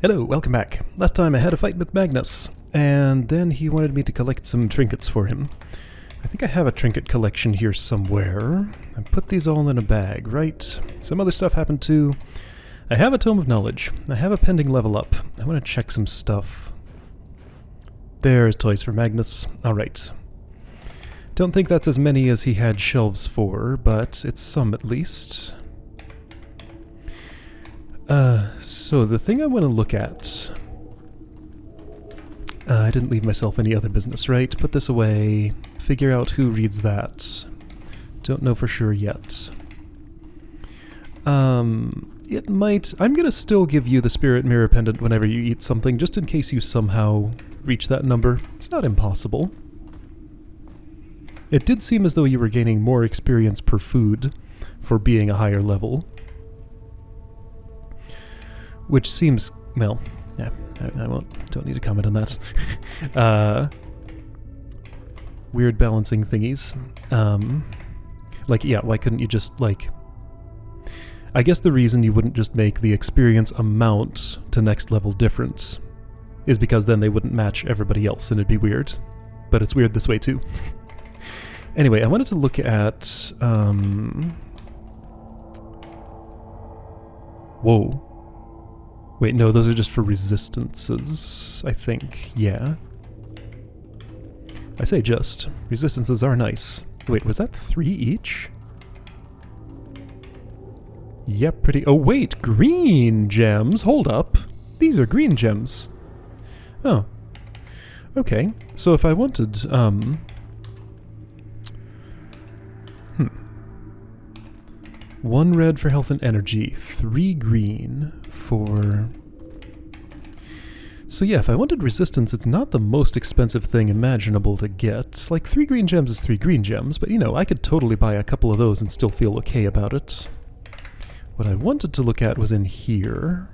Hello, welcome back. Last time I had a fight with Magnus, and then he wanted me to collect some trinkets for him. I think I have a trinket collection here somewhere. I put these all in a bag, right? Some other stuff happened too. I have a Tome of Knowledge. I have a pending level up. I want to check some stuff. There's toys for Magnus. Alright. Don't think that's as many as he had shelves for, but it's some at least. So the thing I want to look at... I didn't leave myself any other business, right? Put this away. Figure out who reads that. Don't know for sure yet. It might... I'm gonna still give you the Spirit Mirror Pendant whenever you eat something, just in case you somehow reach that number. It's not impossible. It did seem as though you were gaining more experience per food for being a higher level. Which seems, well, yeah, I don't need to comment on that. Weird balancing thingies. Like, yeah, why couldn't you just, like... I guess the reason you wouldn't just make the experience amount to next level difference is because then they wouldn't match everybody else and it'd be weird. But it's weird this way too. Anyway, I wanted to look at, whoa. Wait, no, those are just for resistances, I think. Yeah. I say just. Resistances are nice. Wait, was that 3 each? Yep, pretty... Oh, wait! Green gems! Hold up! These are green gems. Oh. Okay. So if I wanted, 1 red for health and energy, 3 green for... So yeah, if I wanted resistance, it's not the most expensive thing imaginable to get. Like, 3 green gems is 3 green gems, but you know, I could totally buy a couple of those and still feel okay about it. What I wanted to look at was in here.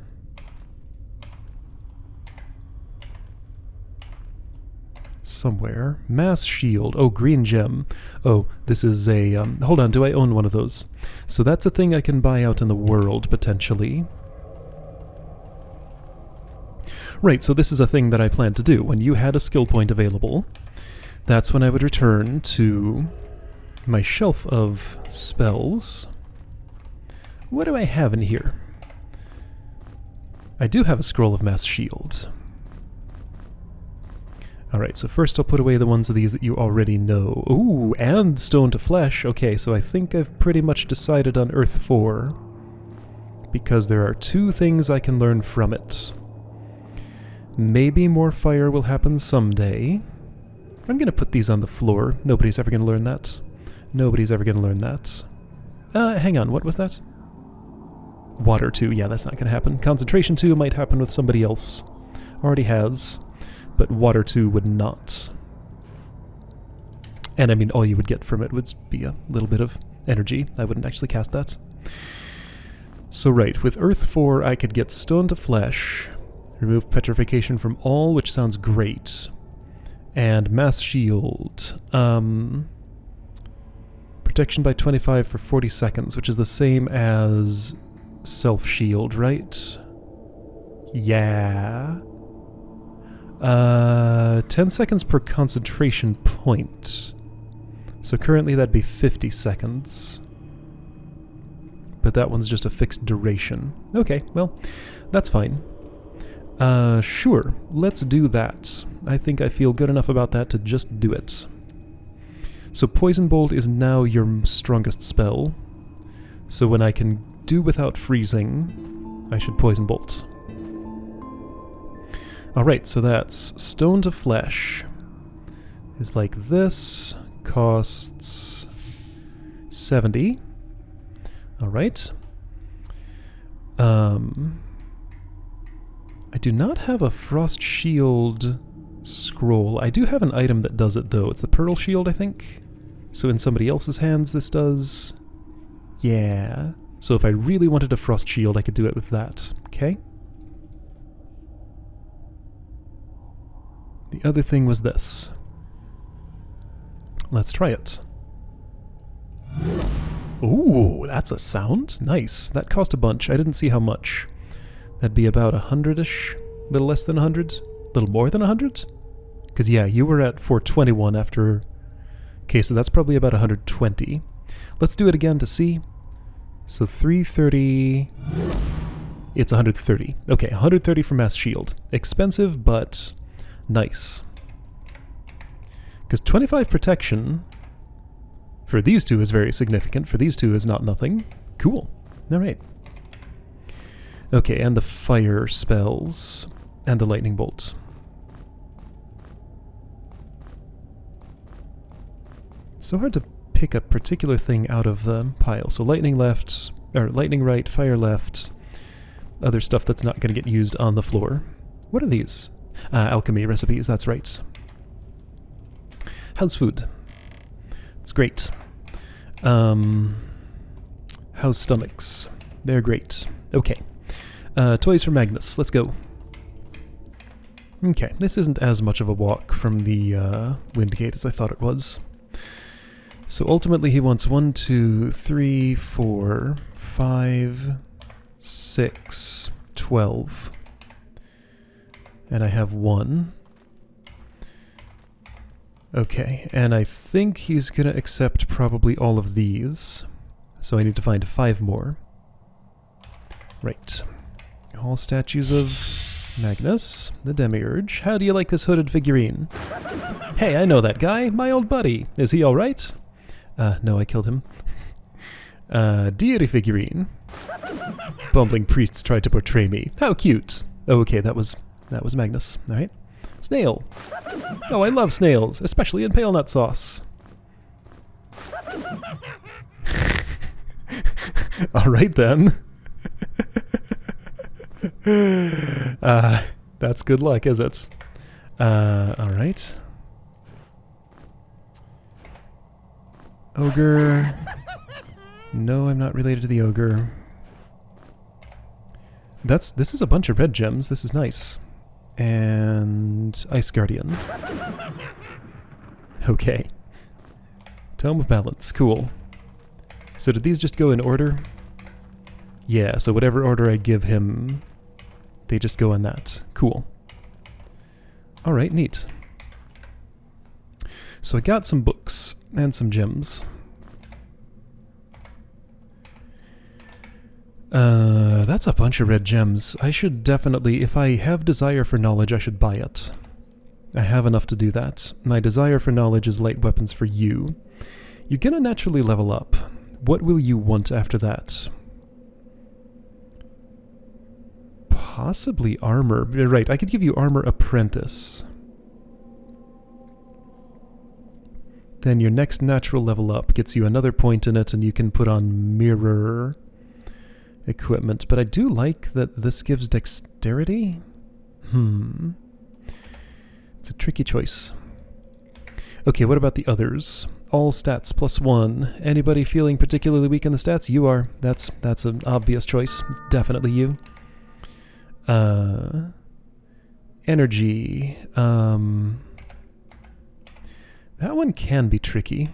Somewhere. Mass shield. Oh, green gem. Oh, this is a... hold on, do I own one of those? So that's a thing I can buy out in the world, potentially. Right, so this is a thing that I plan to do. When you had a skill point available, that's when I would return to my shelf of spells. What do I have in here? I do have a scroll of mass shield. Alright, so first I'll put away the ones of these that you already know. Ooh, and Stone to Flesh. Okay, so I think I've pretty much decided on Earth 4. Because there are 2 things I can learn from it. Maybe more fire will happen someday. I'm gonna put these on the floor. Nobody's ever gonna learn that. Nobody's ever gonna learn that. Hang on, what was that? Water 2, yeah, that's not gonna happen. Concentration 2 might happen with somebody else. Already has. But Water 2 would not. And I mean, all you would get from it would be a little bit of energy. I wouldn't actually cast that. So right, with Earth 4 I could get Stone to Flesh, remove Petrification from all, which sounds great, and Mass Shield. Protection by 25 for 40 seconds, which is the same as Self-Shield, right? Yeah... 10 seconds per concentration point. So currently that'd be 50 seconds. But that one's just a fixed duration. Okay, well, that's fine. Sure, let's do that. I think I feel good enough about that to just do it. So Poison Bolt is now your strongest spell. So when I can do without freezing, I should Poison Bolt. Alright, so that's Stone to Flesh is like this, costs 70. Alright. I do not have a Frost Shield scroll. I do have an item that does it though. It's the Pearl Shield, I think. So in somebody else's hands this does. Yeah. So if I really wanted a Frost Shield, I could do it with that. Okay. The other thing was this. Let's try it. Ooh, that's a sound. Nice. That cost a bunch. I didn't see how much. That'd be about 100-ish, a little less than 100, a little more than 100? Because yeah, you were at 421 after... Okay, so that's probably about 120. Let's do it again to see. So 330... It's 130. Okay, 130 for mass shield. Expensive, but nice. Because 25 protection for these two is very significant. For these two is not nothing. Cool. Alright. Okay, and the fire spells. And the lightning bolts. It's so hard to pick a particular thing out of the pile. So lightning left, or lightning right, fire left. Other stuff that's not going to get used on the floor. What are these? Alchemy recipes, that's right. How's food? It's great. How's stomachs? They're great. Okay. Toys for Magnus, let's go. Okay, this isn't as much of a walk from the Windgate as I thought it was. So ultimately he wants 1, 2, 3, 4, 5, 6, 12. And I have 1. Okay, and I think he's going to accept probably all of these. So I need to find 5 more. Right. All statues of Magnus, the Demiurge. How do you like this hooded figurine? Hey, I know that guy, my old buddy. Is he alright? No, I killed him. Deity figurine. Bumbling priests tried to portray me. How cute. Oh, okay, that was Magnus. Alright. Snail. Oh, I love snails, especially in pale nut sauce. Alright then. That's good luck, is it? Alright. Ogre. No, I'm not related to the ogre. This is a bunch of red gems. This is nice. And Ice Guardian. Okay. Tome of Balance. Cool. So did these just go in order? Yeah, so whatever order I give him, they just go in that. Cool. Alright, neat. So I got some books and some gems. That's a bunch of red gems. I should definitely, if I have desire for knowledge, I should buy it. I have enough to do that. My desire for knowledge is light weapons for you. You're gonna naturally level up. What will you want after that? Possibly armor. Right, I could give you armor apprentice. Then your next natural level up gets you another point in it, and you can put on mirror equipment. But I do like that this gives dexterity. It's a tricky choice. Okay, what about the others? All stats +1. Anybody feeling particularly weak in the stats? You are. That's an obvious choice. It's definitely you. Energy. That one can be tricky.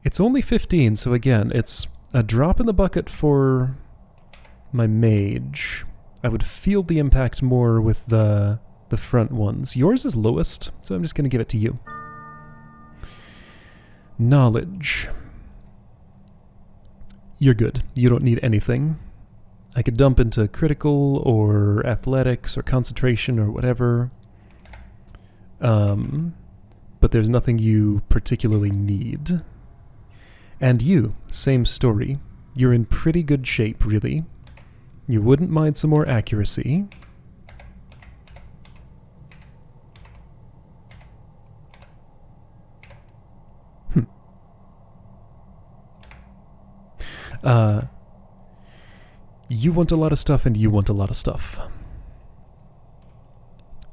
It's only 15, so again, it's a drop in the bucket for my mage. I would feel the impact more with the front ones. Yours is lowest, so I'm just going to give it to you. Knowledge. You're good. You don't need anything. I could dump into critical or athletics or concentration or whatever. But there's nothing you particularly need. And you, same story. You're in pretty good shape, really. You wouldn't mind some more accuracy. You want a lot of stuff and you want a lot of stuff.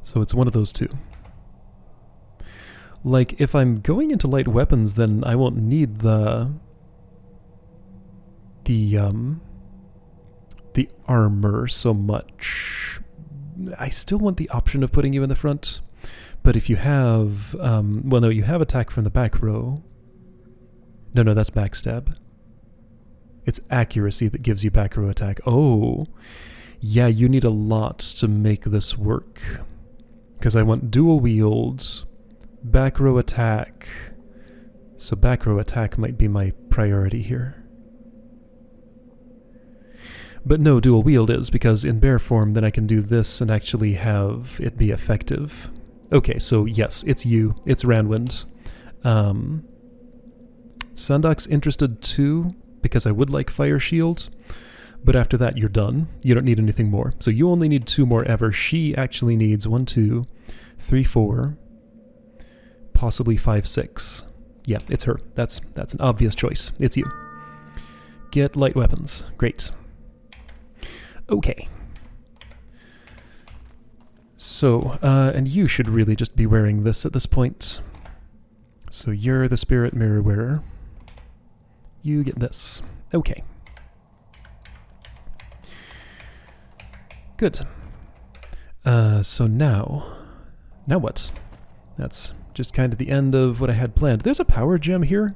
So it's one of those two. Like, if I'm going into light weapons, then I won't need the armor so much. I still want the option of putting you in the front, but if you have, well, no, you have attack from the back row. No, that's backstab. It's accuracy that gives you back row attack. Oh, yeah, you need a lot to make this work. Because I want dual wields, back row attack. So back row attack might be my priority here. But no, dual wield is, because in bear form then I can do this and actually have it be effective. Okay, so yes, it's you. It's Ranwind. Sandak's interested too, because I would like Fire Shield. But after that, you're done. You don't need anything more. So you only need 2 more ever. She actually needs 1, 2, 3, 4, possibly 5, 6. Yeah, it's her. That's an obvious choice. It's you. Get light weapons. Great. Okay. So, and you should really just be wearing this at this point. So you're the Spirit Mirror wearer. You get this. Okay. Good. So now what? That's just kind of the end of what I had planned. There's a power gem here.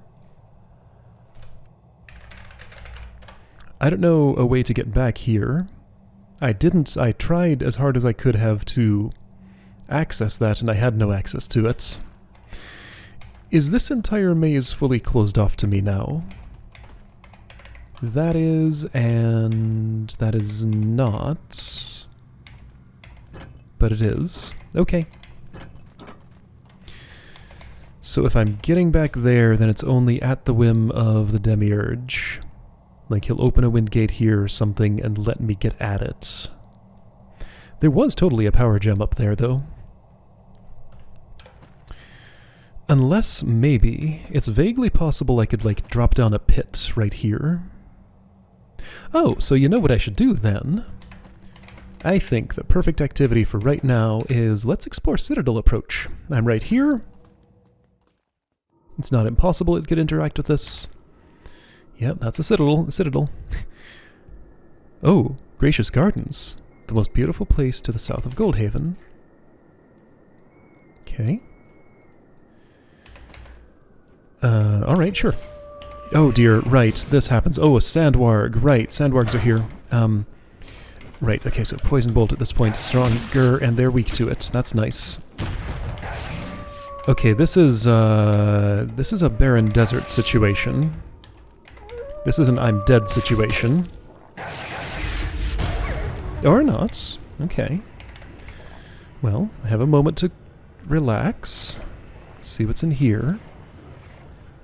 I don't know a way to get back here. I tried as hard as I could have to access that, and I had no access to it. Is this entire maze fully closed off to me now? That is, and that is not. But it is. Okay. So if I'm getting back there, then it's only at the whim of the Demiurge. Like, he'll open a wind gate here or something and let me get at it. There was totally a power gem up there, though. Unless, maybe, it's vaguely possible I could, like, drop down a pit right here. Oh, so you know what I should do, then? I think the perfect activity for right now is let's explore Citadel approach. I'm right here. It's not impossible it could interact with this. Yep, that's a citadel. Oh, Gracious Gardens. The most beautiful place to the south of Goldhaven. Okay. Alright, sure. Oh dear, right, this happens. Oh, a Sandwarg. Right, Sandwargs are here. Right, okay, so Poison Bolt at this point is stronger, and they're weak to it. That's nice. Okay, this is a barren desert situation. This is an I'm dead situation. Or not. Okay. Well, I have a moment to relax. See what's in here.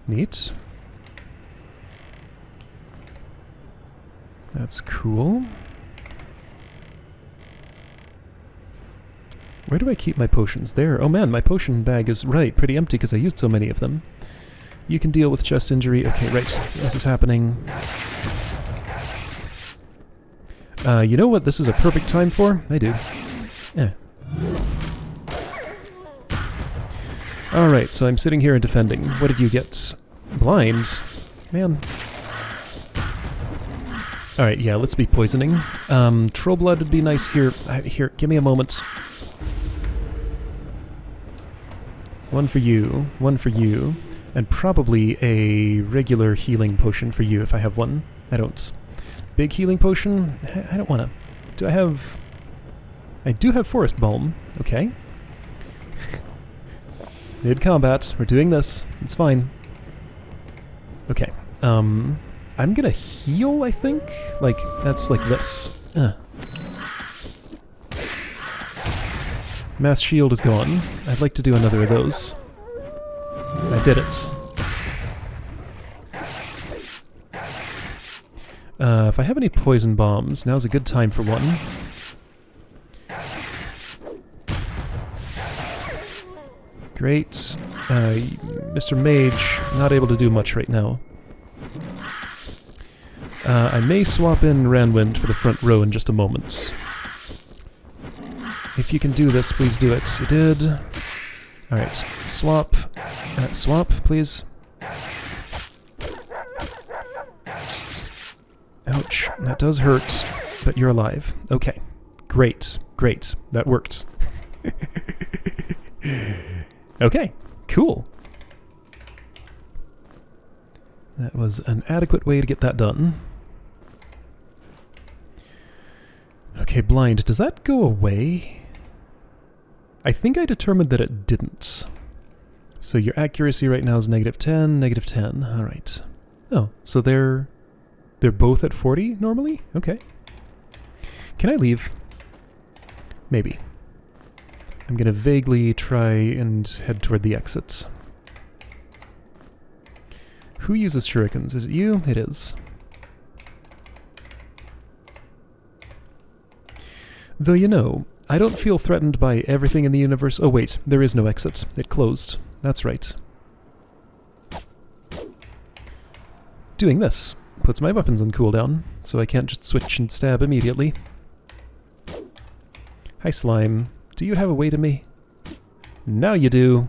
Neat. That's cool. Where do I keep my potions? There. Oh man, my potion bag is, right, pretty empty because I used so many of them. You can deal with chest injury. Okay, right, so this is happening. You know what this is a perfect time for? I do. Yeah. Alright, so I'm sitting here and defending. What did you get? Blind? Man. Alright, yeah, let's be poisoning. Troll blood would be nice here. Here, give me a moment. One for you, and probably a regular healing potion for you if I have one. I don't. Big healing potion? I don't want to. Do I have... I do have Forest Balm. Okay. Mid-combat. We're doing this. It's fine. Okay. I'm gonna heal, I think? Like, that's like this. Mass shield is gone. I'd like to do another of those. I did it. If I have any poison bombs, now's a good time for one. Great. Mr. Mage, not able to do much right now. I may swap in Ranwind for the front row in just a moment. If you can do this, please do it. You did. Alright, swap. Swap, please. Ouch, that does hurt, but you're alive. Okay, great, great, that worked. Okay, cool. That was an adequate way to get that done. Okay, blind. Does that go away? I think I determined that it didn't. So your accuracy right now is -10, -10. Alright. Oh, so they're both at 40 normally? Okay. Can I leave? Maybe. I'm gonna vaguely try and head toward the exits. Who uses shurikens? Is it you? It is. Though you know, I don't feel threatened by everything in the universe. Oh wait, there is no exit. It closed. That's right. Doing this puts my weapons on cooldown, so I can't just switch and stab immediately. Hi slime. Do you have a way to me? Now you do.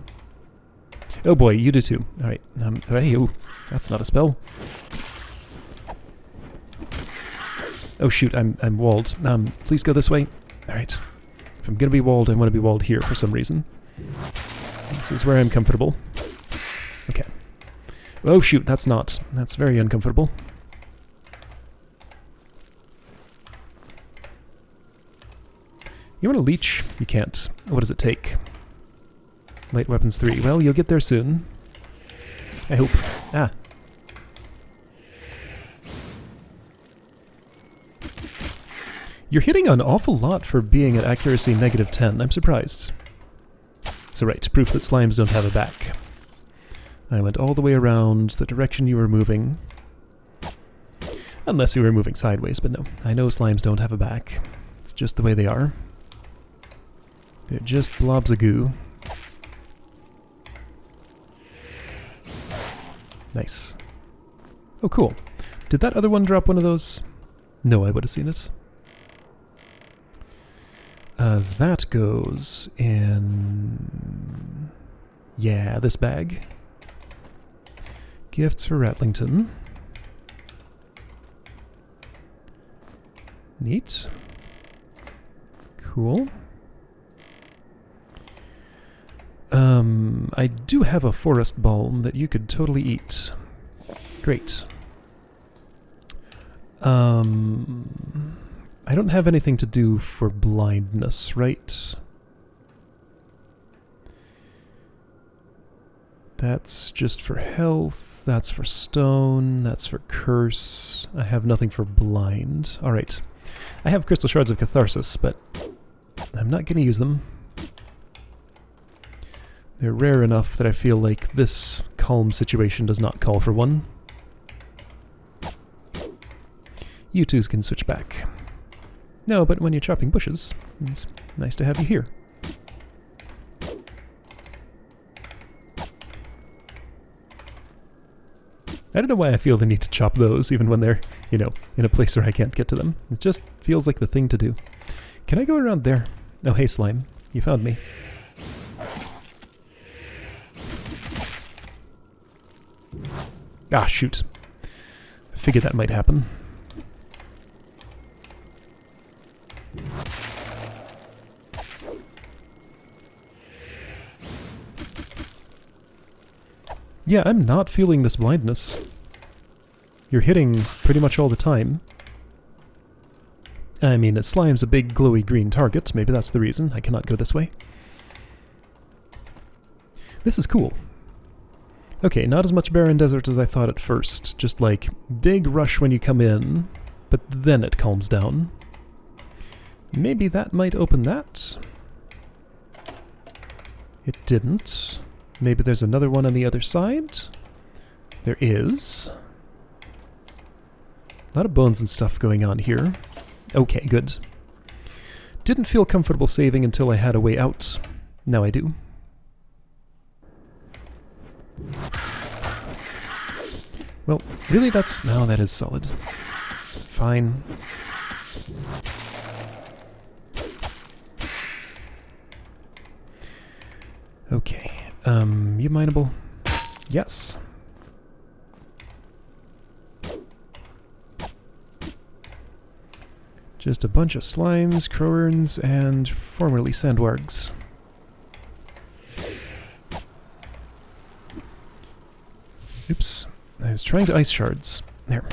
Oh boy, you do too. Alright. Hey, ooh, that's not a spell. Oh shoot, I'm walled. Please go this way. Alright. If I'm gonna be walled, I want to be walled here for some reason. This is where I'm comfortable. Okay. Oh shoot, that's not. That's very uncomfortable. You want to leech? You can't. What does it take? Light weapons 3. Well, you'll get there soon. I hope. Ah. You're hitting an awful lot for being at accuracy -10. I'm surprised. So right, proof that slimes don't have a back. I went all the way around the direction you were moving. Unless you were moving sideways, but no. I know slimes don't have a back. It's just the way they are. They're just blobs of goo. Nice. Oh, cool. Did that other one drop one of those? No, I would have seen it. That goes in... Yeah, this bag. Gifts for Ratlington. Neat. Cool. I do have a forest balm that you could totally eat. Great. I don't have anything to do for blindness, right? That's just for health, that's for stone, that's for curse. I have nothing for blind. Alright. I have crystal shards of catharsis, but I'm not going to use them. They're rare enough that I feel like this calm situation does not call for one. You twos can switch back. No, but when you're chopping bushes, it's nice to have you here. I don't know why I feel the need to chop those, even when they're, you know, in a place where I can't get to them. It just feels like the thing to do. Can I go around there? Oh, hey, slime. You found me. Ah, shoot. I figured that might happen. Yeah, I'm not feeling this blindness. You're hitting pretty much all the time. I mean, slime's a big glowy green target. Maybe that's the reason I cannot go this way. This is cool. Okay, not as much barren desert as I thought at first. Just like, big rush when you come in, but then it calms down. Maybe that might open that? It didn't. Maybe there's another one on the other side? There is. A lot of bones and stuff going on here. Okay, good. Didn't feel comfortable saving until I had a way out. Now I do. Well, really that's... Oh, that is solid. Fine. Okay. You mineable? Yes. Just a bunch of slimes, crowerns, and formerly sandwargs. Oops. I was trying to ice shards. There.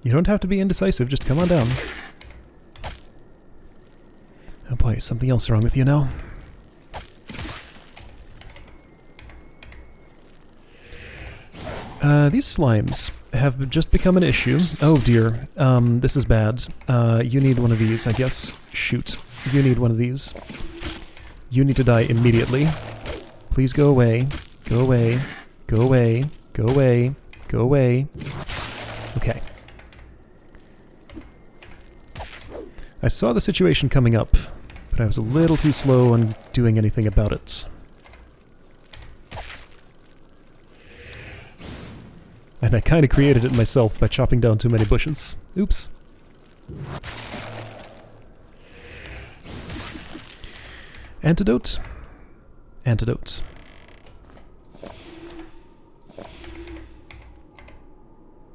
You don't have to be indecisive, just come on down. Oh boy, something else wrong with you now. These slimes have just become an issue. Oh dear, this is bad. You need one of these, I guess. Shoot, you need one of these. You need to die immediately. Please go away. Go away. Go away. Go away. Go away. Okay. I saw the situation coming up, but I was a little too slow on doing anything about it. And I kind of created it myself by chopping down too many bushes. Oops. Antidote. Antidote.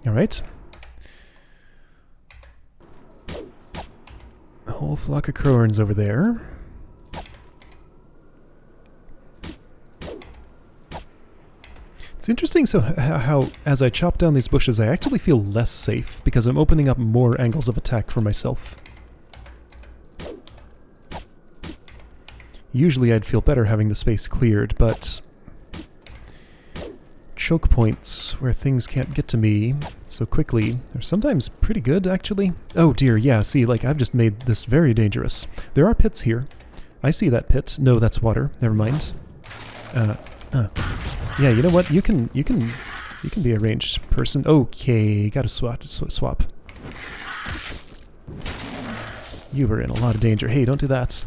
Alright. A whole flock of crowns over there. It's interesting how as I chop down these bushes I actually feel less safe because I'm opening up more angles of attack for myself. Usually I'd feel better having the space cleared, but choke points where things can't get to me so quickly are sometimes pretty good, actually. Oh dear, yeah, see, like, I've just made this very dangerous. There are pits here. I see that pit. No, that's water. Never mind. Yeah, you know what? You can be a ranged person. Okay, gotta swap. You were in a lot of danger. Hey, don't do that.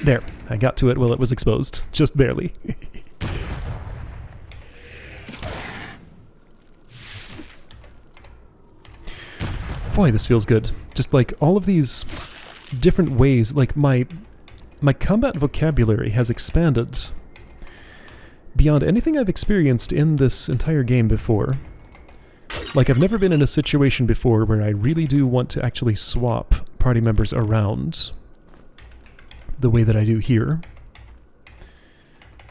There, I got to it while it was exposed. Just barely. Boy, this feels good. Just like all of these different ways, like my combat vocabulary has expanded beyond anything I've experienced in this entire game before. Like, I've never been in a situation before where I really do want to actually swap party members around the way that I do here.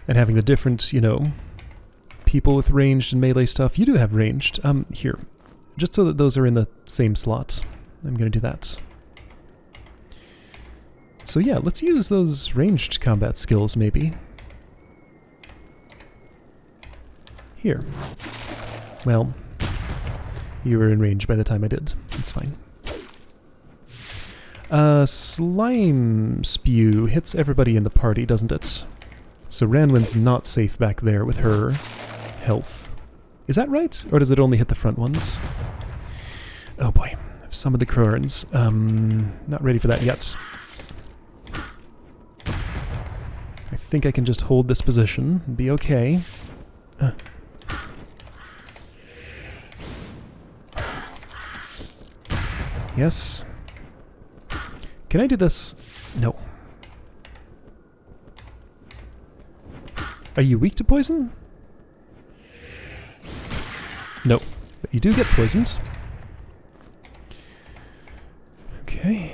And having the different, you know, people with ranged and melee stuff. You do have ranged. Here. Just so that those are in the same slots. I'm going to do that. So yeah, let's use those ranged combat skills, maybe. Here. Well, you were in range by the time I did. It's fine. Slime Spew hits everybody in the party, doesn't it? So Ranwin's not safe back there with her health. Is that right? Or does it only hit the front ones? Oh boy. I've summoned the Crorns. Not ready for that yet. I think I can just hold this position and be okay. Yes. Can I do this? No. Are you weak to poison? No. But you do get poisoned. Okay.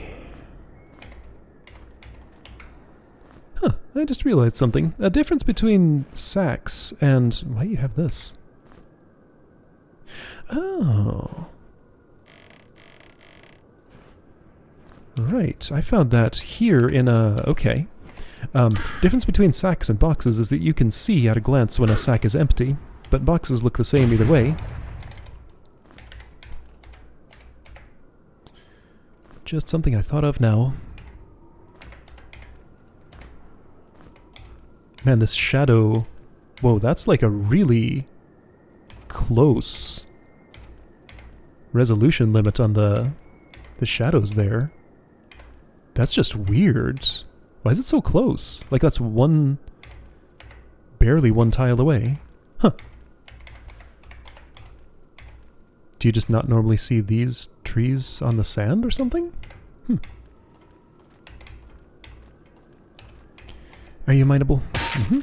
Huh, I just realized something. A difference between sacks and... Why do you have this? Oh. Right, I found that here in a... Okay. Difference between sacks and boxes is that you can see at a glance when a sack is empty, but boxes look the same either way. Just something I thought of now. Man, this shadow... Whoa, that's like a really close resolution limit on the shadows there. That's just weird. Why is it so close? Like that's barely one tile away. Huh. Do you just not normally see these trees on the sand or something? Are you mineable? Mm-hmm.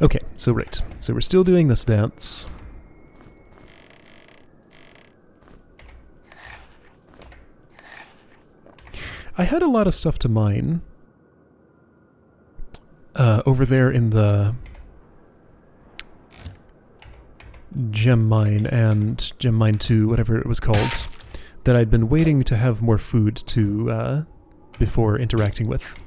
Okay, so right. So we're still doing this dance. I had a lot of stuff to mine over there in the gem mine and gem mine 2, whatever it was called, that I'd been waiting to have more food to before interacting with.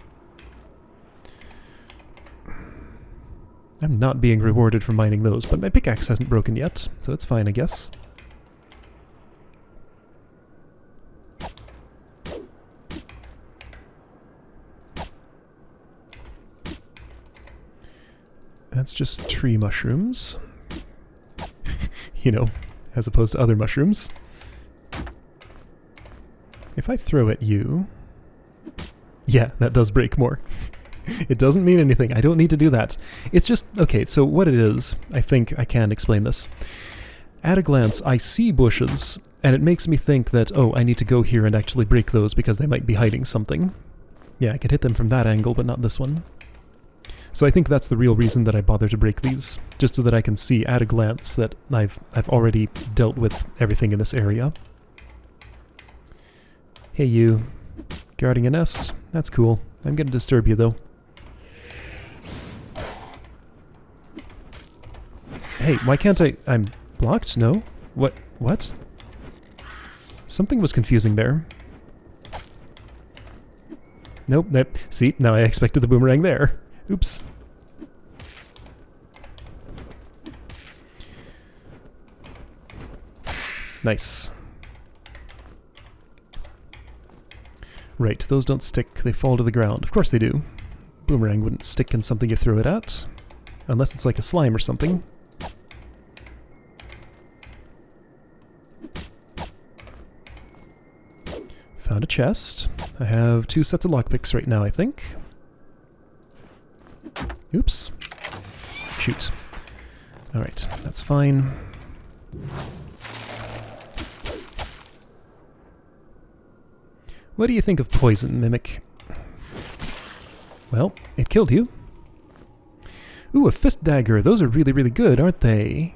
I'm not being rewarded for mining those, but my pickaxe hasn't broken yet, so it's fine, I guess. That's just tree mushrooms. You know, as opposed to other mushrooms. If I throw at you... Yeah, that does break more. It doesn't mean anything. I don't need to do that. It's just... Okay, so what it is, I think I can explain this. At a glance, I see bushes, and it makes me think that, oh, I need to go here and actually break those because they might be hiding something. Yeah, I could hit them from that angle, but not this one. So I think that's the real reason that I bother to break these, just so that I can see at a glance that I've already dealt with everything in this area. Hey you, guarding a nest? That's cool. I'm gonna disturb you though. Hey, why can't I... I'm blocked? No? What? Something was confusing there. Nope. See, now I expected the boomerang there. Oops. Nice. Right, those don't stick, they fall to the ground. Of course they do. Boomerang wouldn't stick in something you throw it at. Unless it's like a slime or something. Found a chest. I have 2 sets of lockpicks right now, I think. Oops. Shoot. Alright, that's fine. What do you think of poison, Mimic? Well, it killed you. Ooh, a fist dagger. Those are really, really good, aren't they?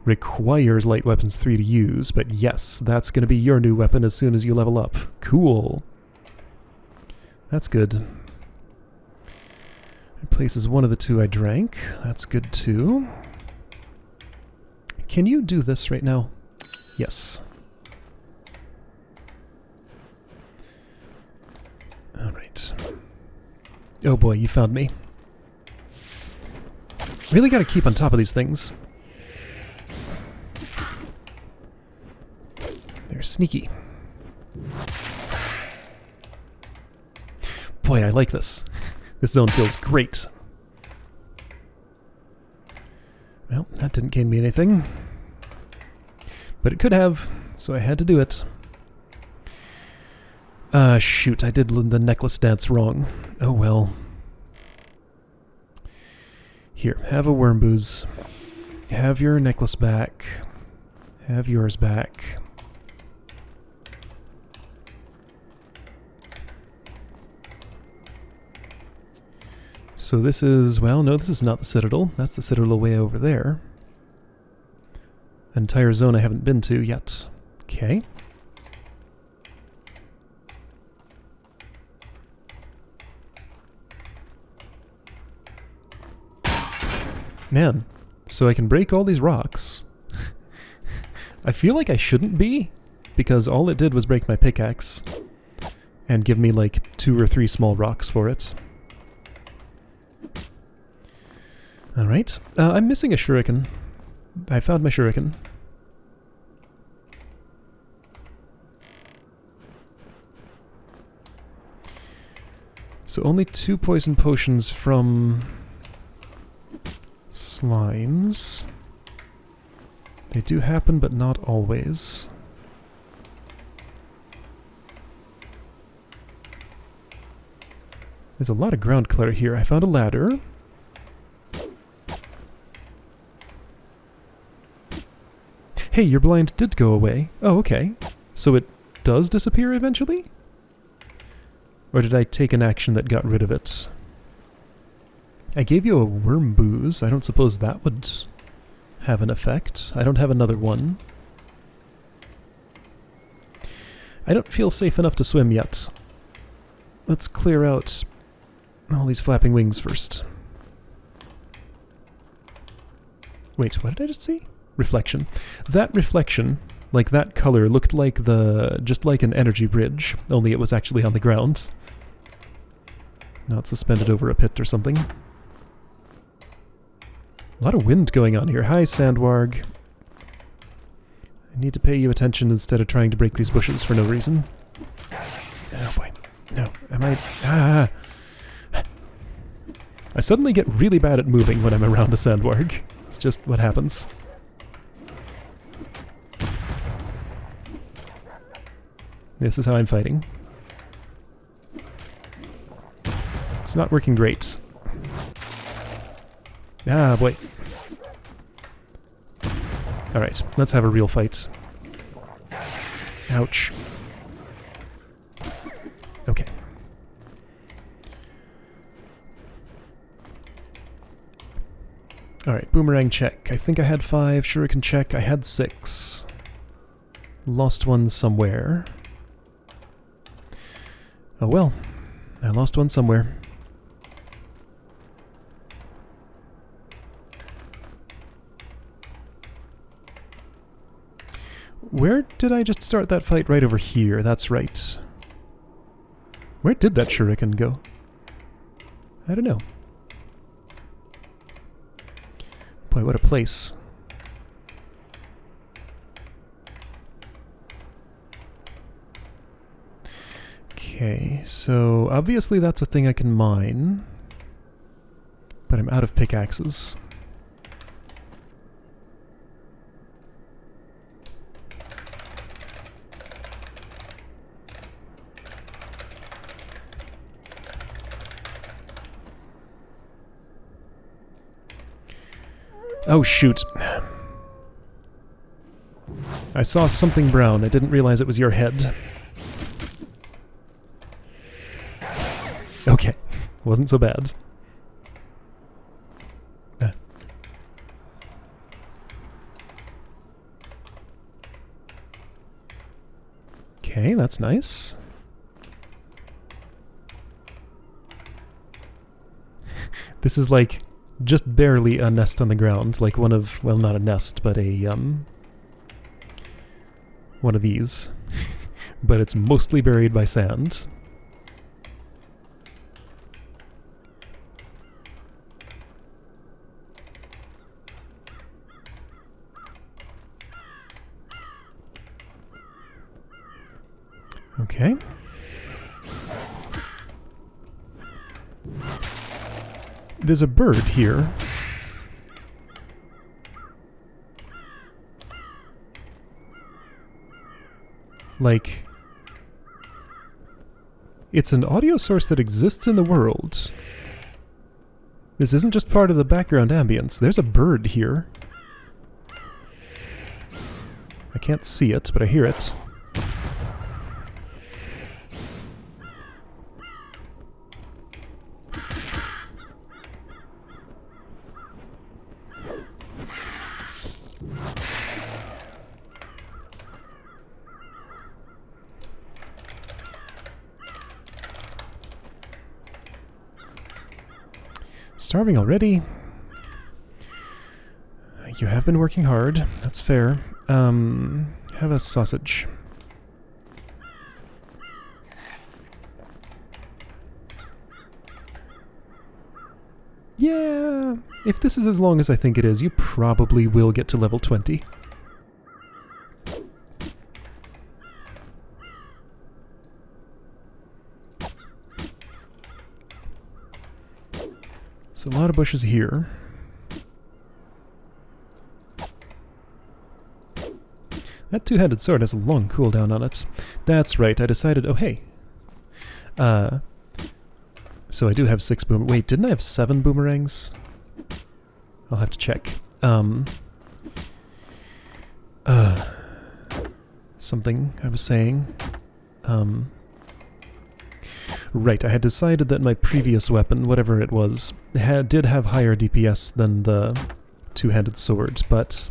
Requires light weapons 3 to use, but yes, that's going to be your new weapon as soon as you level up. Cool. That's good. Replaces one of the 2 I drank. That's good too. Can you do this right now? Yes. Alright. Oh boy, you found me. Really gotta keep on top of these things. They're sneaky. Boy, I like this. This zone feels great. Well, that didn't gain me anything. But it could have, so I had to do it. Shoot, I did the necklace dance wrong. Oh well. Here, have a worm booze. Have your necklace back. Have yours back. So this is, well, no, this is not the Citadel. That's the Citadel way over there. Entire zone I haven't been to yet. Okay. Man, so I can break all these rocks. I feel like I shouldn't be, because all it did was break my pickaxe and give me like 2 or 3 small rocks for it. Alright, I'm missing a shuriken. I found my shuriken. So only 2 poison potions from slimes. They do happen, but not always. There's a lot of ground clutter here. I found a ladder. Hey, your blind did go away. Oh, okay. So it does disappear eventually? Or did I take an action that got rid of it? I gave you a worm booze. I don't suppose that would have an effect. I don't have another one. I don't feel safe enough to swim yet. Let's clear out all these flapping wings first. Wait, what did I just see? reflection. That reflection, like that color, looked like just like an energy bridge, only it was actually on the ground. Not suspended over a pit or something. A lot of wind going on here. Hi, Sandwarg. I need to pay you attention instead of trying to break these bushes for no reason. Oh boy. No. Am I... Ah! I suddenly get really bad at moving when I'm around a Sandwarg. It's just what happens. This is how I'm fighting. It's not working great. Ah, boy. Alright, let's have a real fight. Ouch. Okay. Alright, boomerang check. I think I had 5. Shuriken check. I had 6. Lost one somewhere. Oh well. I lost one somewhere. Where did I just start that fight? Right over here, that's right. Where did that shuriken go? I don't know. Boy, what a place. Okay, so obviously that's a thing I can mine. But I'm out of pickaxes. Oh, shoot. I saw something brown. I didn't realize it was your head. Okay. Wasn't so bad. Okay, that's nice. This is like... just barely a nest on the ground, like one of, well, not a nest, but a, one of these. But it's mostly buried by sand. Okay. There's a bird here. Like, it's an audio source that exists in the world. This isn't just part of the background ambience. There's a bird here. I can't see it, but I hear it. Starving already? You have been working hard. That's fair. Have a sausage. Yeah! If this is as long as I think it is, you probably will get to level 20. So a lot of bushes here. That two-handed sword has a long cooldown on it. That's right, I decided, oh hey. So I do have 6 Wait, didn't I have 7 boomerangs? I'll have to check. Something I was saying. Right, I had decided that my previous weapon, whatever it was, did have higher DPS than the two-handed sword, but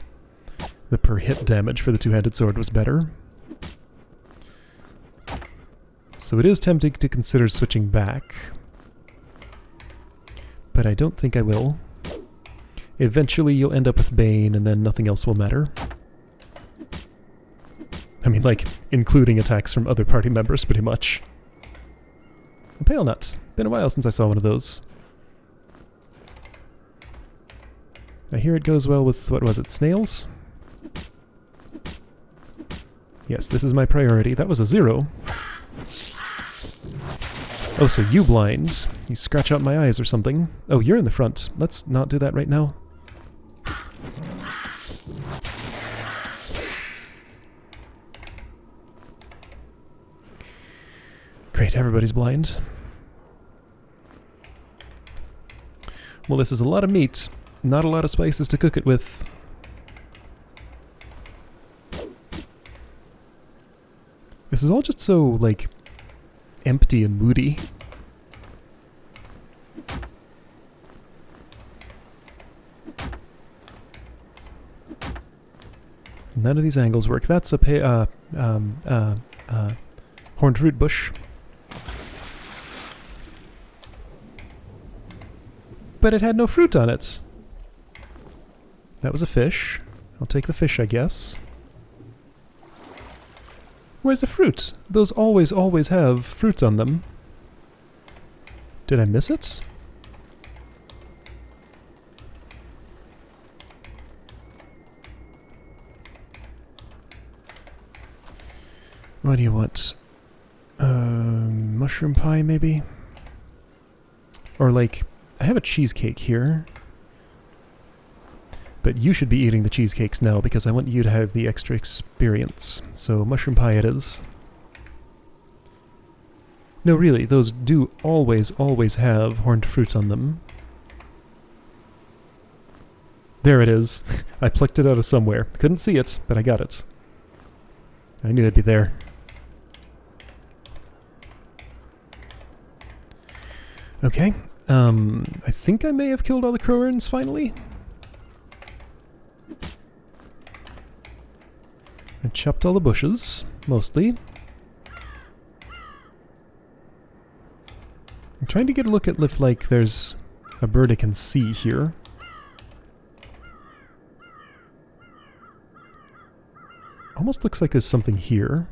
the per-hit damage for the two-handed sword was better. So it is tempting to consider switching back, but I don't think I will. Eventually you'll end up with Bane, and then nothing else will matter. I mean, like, including attacks from other party members, pretty much. A Pale Nut. Been a while since I saw one of those. I hear it goes well with, what was it, snails? Yes, this is my priority. That was a 0. Oh, so you blind. You scratch out my eyes or something. Oh, you're in the front. Let's not do that right now. Great, everybody's blind. Well, this is a lot of meat. Not a lot of spices to cook it with. This is all just so, like, empty and moody. None of these angles work. That's a horned fruit bush. But it had no fruit on it. That was a fish. I'll take the fish, I guess. Where's the fruit? Those always have fruit on them. Did I miss it? What do you want? Mushroom pie, maybe? Or like, I have a cheesecake here. But you should be eating the cheesecakes now because I want you to have the extra experience. So mushroom pie it is. No, really, those do always have horned fruit on them. There it is. I plucked it out of somewhere. Couldn't see it, but I got it. I knew it'd be there. Okay. I think I may have killed all the crowrens finally. I chopped all the bushes, mostly. I'm trying to get a look at if, like, there's a bird I can see here. Almost looks like there's something here.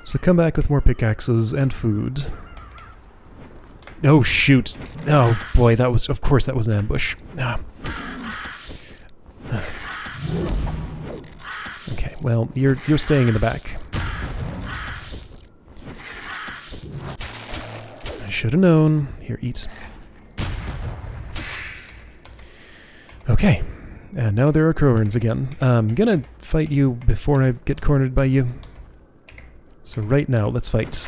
So come back with more pickaxes and food. Oh shoot. Oh boy, that was, of course that was an ambush. Okay, well, you're staying in the back. I should have known. Here, eat. Okay, and now there are crowrens again. I'm gonna fight you before I get cornered by you. So right now, let's fight.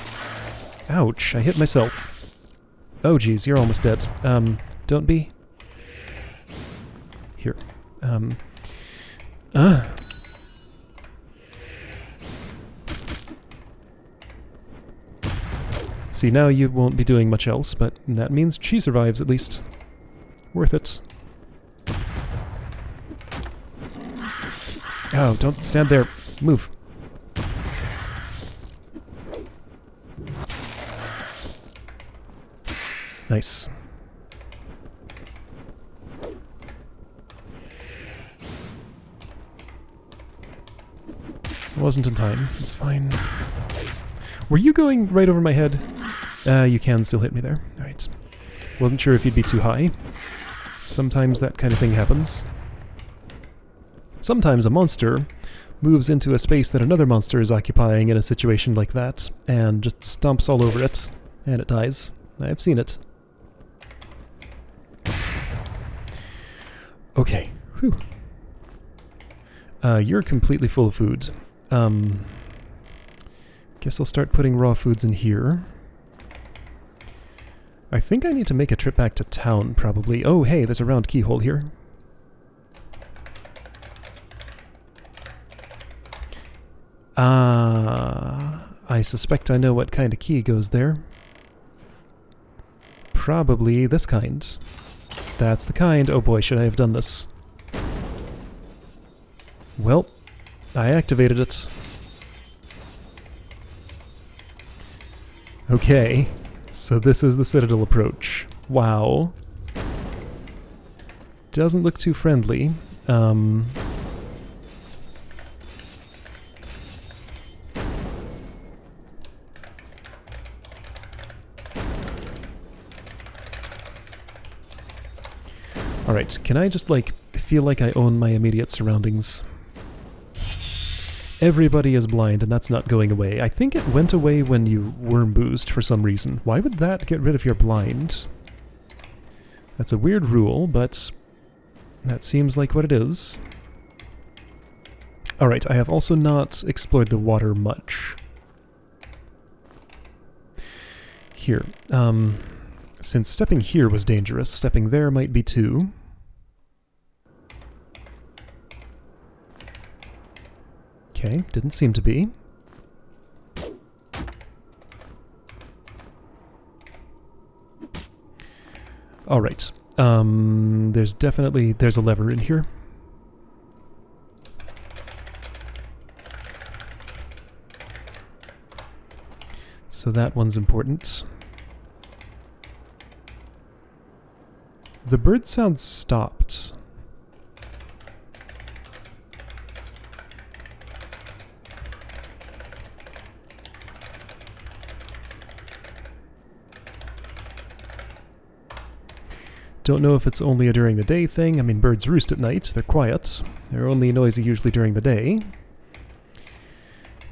Ouch, I hit myself. Oh geez, you're almost dead. Don't be. Here. See, now you won't be doing much else, but that means she survives at least. Worth it. Oh, don't stand there. Move. Nice. I wasn't in time. It's fine. Were you going right over my head? You can still hit me there. Alright. Wasn't sure if you'd be too high. Sometimes that kind of thing happens. Sometimes a monster moves into a space that another monster is occupying in a situation like that, and just stomps all over it, and it dies. I've seen it. Okay. Whew. You're completely full of food. Guess I'll start putting raw foods in here. I think I need to make a trip back to town, probably. Oh, hey, there's a round keyhole here. I suspect I know what kind of key goes there. Probably this kind. That's the kind. Oh boy, should I have done this? Well, I activated it. Okay, so this is the Citadel approach. Wow. Doesn't look too friendly. Alright, can I just, like, feel like I own my immediate surroundings? Everybody is blind, and that's not going away. I think it went away when you worm boozed for some reason. Why would that get rid of your blind? That's a weird rule, but that seems like what it is. Alright, I have also not explored the water much. Here. Since stepping here was dangerous, stepping there might be too. Okay, didn't seem to be. Alright. There's a lever in here. So that one's important. The bird sound stopped. Don't know if it's only a during the day thing. I mean, birds roost at night. They're quiet. They're only noisy usually during the day.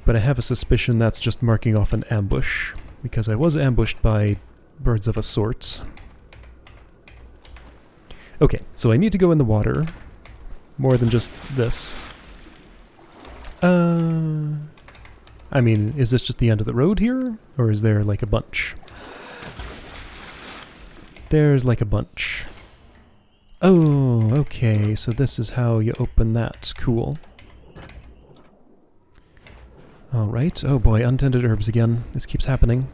But I have a suspicion that's just marking off an ambush, because I was ambushed by birds of a sort. Okay, so I need to go in the water. More than just this. I mean, is this just the end of the road here? Or is there like a bunch? There's like a bunch. Oh, okay, so this is how you open that. Cool. Alright, oh boy, untended herbs again. This keeps happening.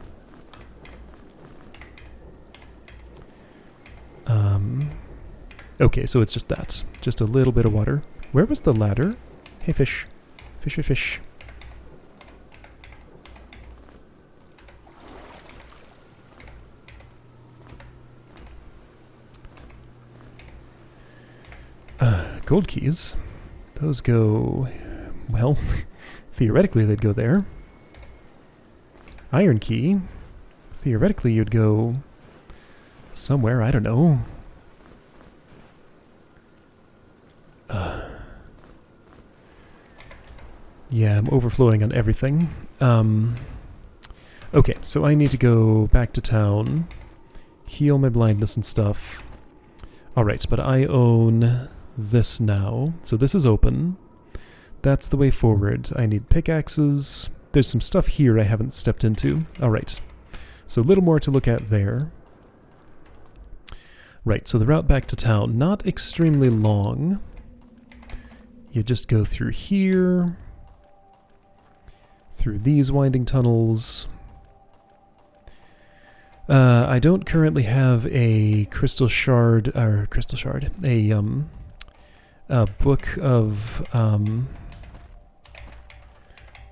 Okay, so it's just that. Just a little bit of water. Where was the ladder? Hey, fish. Fish, fish, fish. Gold keys. Those go... well, theoretically they'd go there. Iron key. Theoretically you'd go... somewhere, I don't know. Yeah, I'm overflowing on everything. Okay, so I need to go back to town, heal my blindness and stuff. Alright, but I own this now, so this is open. That's the way forward. I need pickaxes. There's some stuff here I haven't stepped into. Alright, so a little more to look at there. Right, so the route back to town, not extremely long. You just go through here, through these winding tunnels. I don't currently have a crystal shard, a book of,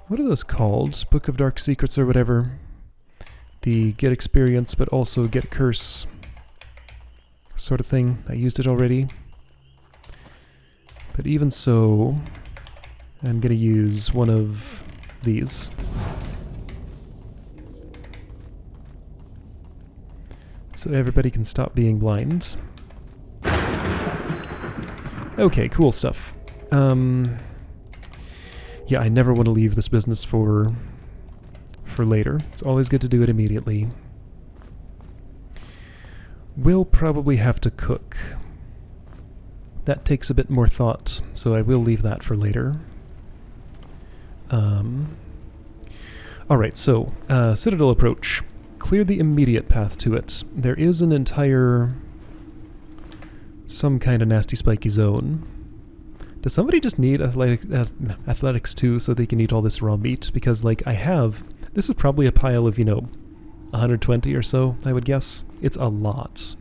what are those called? Book of Dark Secrets or whatever. The get experience but also get curse sort of thing. I used it already. But even so, I'm gonna use one of these. So everybody can stop being blind. Okay, cool stuff. Yeah, I never want to leave this business for later. It's always good to do it immediately. We'll probably have to cook. That takes a bit more thought, so I will leave that for later. Alright, so, Citadel approach. Clear the immediate path to it. There is an entire... some kind of nasty spiky zone. Does somebody just need athletics too, so they can eat all this raw meat? Because, like, I have... this is probably a pile of, 120 or so, I would guess. It's a lot.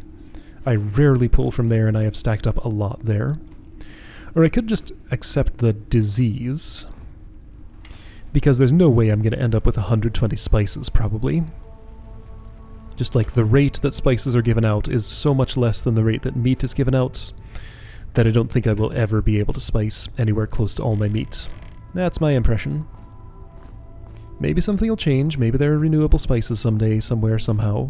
I rarely pull from there, and I have stacked up a lot there. Or I could just accept the disease, because there's no way I'm going to end up with 120 spices, probably. Just like the rate that spices are given out is so much less than the rate that meat is given out that I don't think I will ever be able to spice anywhere close to all my meat. That's my impression. Maybe something will change. Maybe there are renewable spices someday, somewhere, somehow.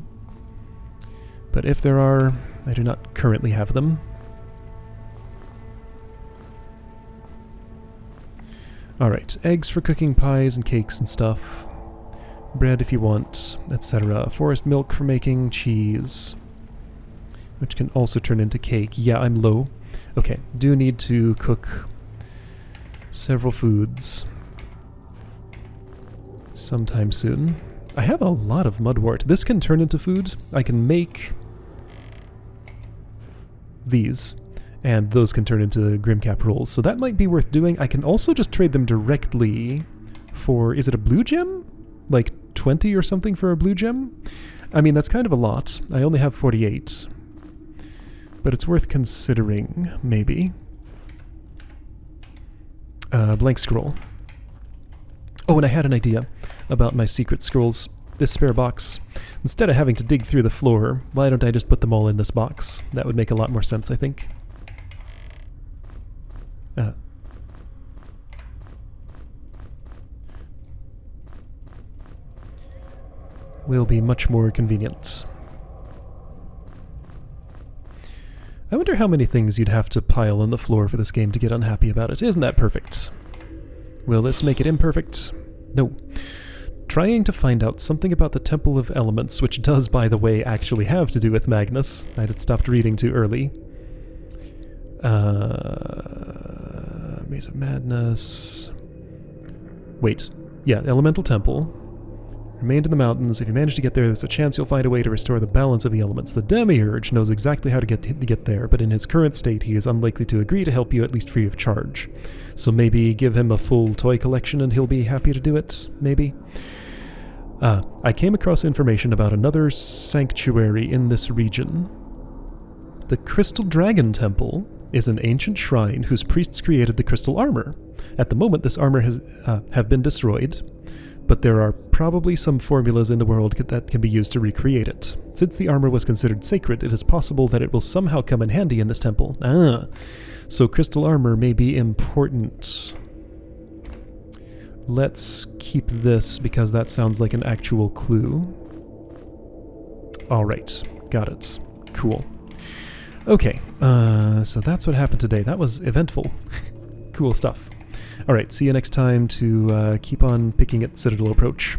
But if there are, I do not currently have them. Alright, eggs for cooking pies and cakes and stuff. Bread if you want, etc. Forest milk for making cheese, which can also turn into cake. Yeah, I'm low. Okay, do need to cook several foods sometime soon. I have a lot of mudwort. This can turn into food. I can make these, and those can turn into Grimcap rolls, so that might be worth doing. I can also just trade them directly for, is it a blue gem? Like 20 or something for a blue gem? I mean, that's kind of a lot. I only have 48. But it's worth considering, maybe. Blank scroll. Oh, and I had an idea about my secret scrolls. This spare box. Instead of having to dig through the floor, why don't I just put them all in this box? That would make a lot more sense, I think. Will be much more convenient. I wonder how many things you'd have to pile on the floor for this game to get unhappy about it. Isn't that perfect? Will this make it imperfect? No. Trying to find out something about the Temple of Elements, which does, by the way, actually have to do with Magnus. I had stopped reading too early. Maze of Madness. Wait. Yeah, Elemental Temple. Remained in the mountains. If you manage to get there, there's a chance you'll find a way to restore the balance of the elements. The Demiurge knows exactly how to get there, but in his current state, he is unlikely to agree to help you, at least free of charge. So maybe give him a full toy collection and he'll be happy to do it, maybe? I came across information about another sanctuary in this region. The Crystal Dragon Temple is an ancient shrine whose priests created the crystal armor. At the moment, this armor has have been destroyed, but there are probably some formulas in the world that can be used to recreate it. Since the armor was considered sacred, it is possible that it will somehow come in handy in this temple. So crystal armor may be important. Let's keep this, because that sounds like an actual clue. Alright, got it. Cool. Okay, so that's what happened today. That was eventful. Cool stuff. Alright, see you next time to keep on picking at Citadel Approach.